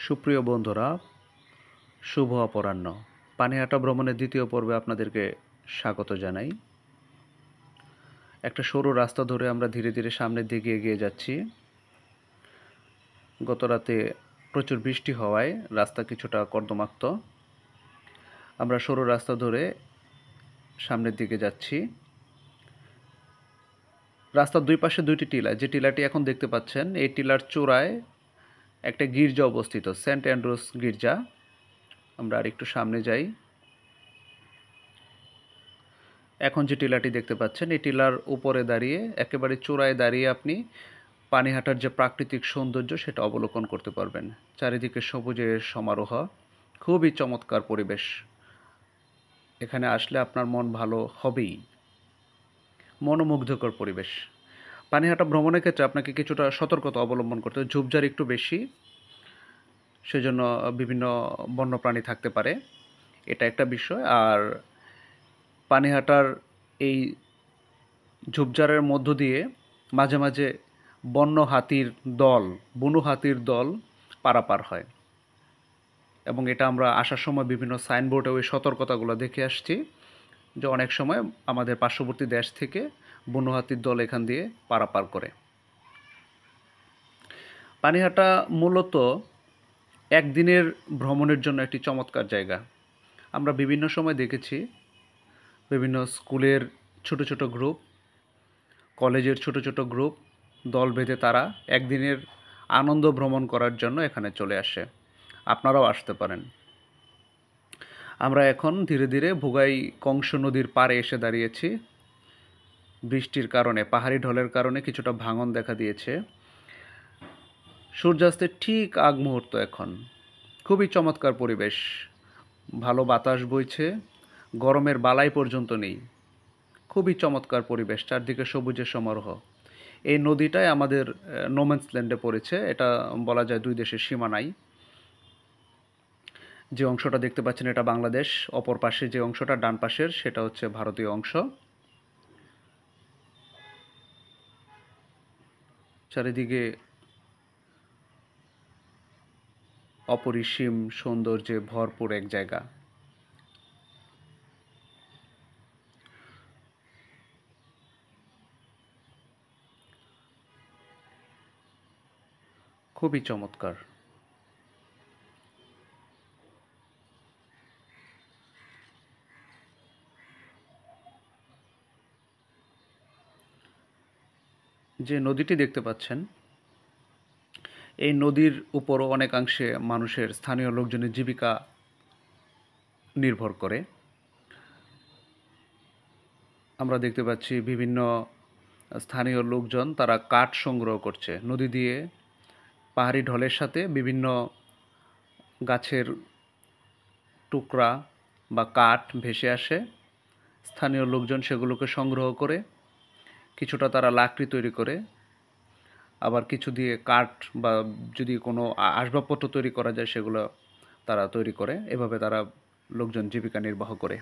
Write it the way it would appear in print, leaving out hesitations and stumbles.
সুপ্রিয় বন্ধুরা, শুভ অপরাহ্ন। পানিহাটা ভ্রমণের দ্বিতীয় পর্বে আপনাদেরকে স্বাগত জানাই। একটা সরু রাস্তা ধরে আমরা ধীরে ধীরে সামনের দিকে এগিয়ে যাচ্ছি। গত রাতে প্রচুর বৃষ্টি হওয়ায় রাস্তা কিছুটা কর্দমাক্ত। আমরা সরু রাস্তা ধরে সামনের দিকে যাচ্ছি। রাস্তার দুই পাশে দুইটি টিলা। যে টিলাটি এখন দেখতে পাচ্ছেন, এই টিলার চূড়ায় একটা গির্জা অবস্থিত, সেন্ট অ্যান্ড্রুস গির্জা। আমরা আর একটু সামনে যাই। এখন যে টিলাটি দেখতে পাচ্ছেন, এই টিলার উপরে দাঁড়িয়ে, একেবারে চূড়ায় দাঁড়িয়ে আপনি পানিহাটার যে প্রাকৃতিক সৌন্দর্য সেটা অবলোকন করতে পারবেন। চারিদিকে সবুজের সমারোহ, খুবই চমৎকার পরিবেশ। এখানে আসলে আপনার মন ভালো হবেই। মনোমুগ্ধকর পরিবেশ। পানিহাটা ভ্রমণের ক্ষেত্রে আপনাকে কিছুটা সতর্কতা অবলম্বন করতে হবে। ঝোপঝাড় একটু বেশি, সেজন্য বিভিন্ন বন্যপ্রাণী থাকতে পারে, এটা একটা বিষয়। আর পানিহাটার এই ঝোপঝাড়ের মধ্য দিয়ে মাঝে মাঝে বন্য হাতির দল, বুনো হাতির দল পারাপার হয়, এবং এটা আমরা আসার সময় বিভিন্ন সাইনবোর্ডে ওই সতর্কতাগুলো দেখে আসছি যে অনেক সময় আমাদের পার্শ্ববর্তী দেশ থেকে বুনো হাতির দল এখান দিয়ে পারাপার করে। পানিহাটা মূলত একদিনের ভ্রমণের জন্য একটি চমৎকার জায়গা। আমরা বিভিন্ন সময় দেখেছি বিভিন্ন স্কুলের ছোট ছোট গ্রুপ, কলেজের ছোট ছোট গ্রুপ দল বেঁধে তারা একদিনের আনন্দ ভ্রমণ করার জন্য এখানে চলে আসে। আপনারাও আসতে পারেন। আমরা এখন ধীরে ধীরে ভোগাই কংস নদীর পাড়ে এসে দাঁড়িয়েছি। বৃষ্টির কারণে, পাহাড়ি ঢলের কারণে কিছুটা ভাঙন দেখা দিয়েছে। সূর্যাস্তের ঠিক আগ মুহূর্ত এখন। খুবই চমৎকার পরিবেশ, ভালো বাতাস বইছে, গরমের বালাই পর্যন্ত নেই। খুবই চমৎকার পরিবেশ, চারদিকে সবুজের সমারোহ। এই নদীটাই আমাদের নোম্যান্স ল্যান্ডে পড়েছে। এটা বলা যায় দুই দেশের সীমানায়। যে অংশটা দেখতে পাচ্ছেন এটা বাংলাদেশ, অপর পাশে যে অংশটা ডান পাশের সেটা হচ্ছে ভারতীয় অংশ। চারিদিকে অপরিসীম সৌন্দর্যে ভরপুর এক জায়গা। খুবই চমৎকার। যে নদীটি দেখতে পাচ্ছেন, এই নদীর উপরও অনেকাংশে মানুষের, স্থানীয় লোকজনের জীবিকা নির্ভর করে। আমরা দেখতে পাচ্ছি বিভিন্ন স্থানীয় লোকজন তারা কাঠ সংগ্রহ করছে নদী দিয়ে। পাহাড়ি ঢলের সাথে বিভিন্ন গাছের টুকরা বা কাঠ ভেসে আসে। স্থানীয় লোকজন সেগুলোকে সংগ্রহ করে কিছুটা তারা লাকড়ি তৈরি করে, আবার কিছু দিয়ে কাঠ বা যদি কোনো আসবাবপত্র তৈরি করা যায় সেগুলো তারা তৈরি করে। এভাবে তারা লোকজন জীবিকা নির্বাহ করে।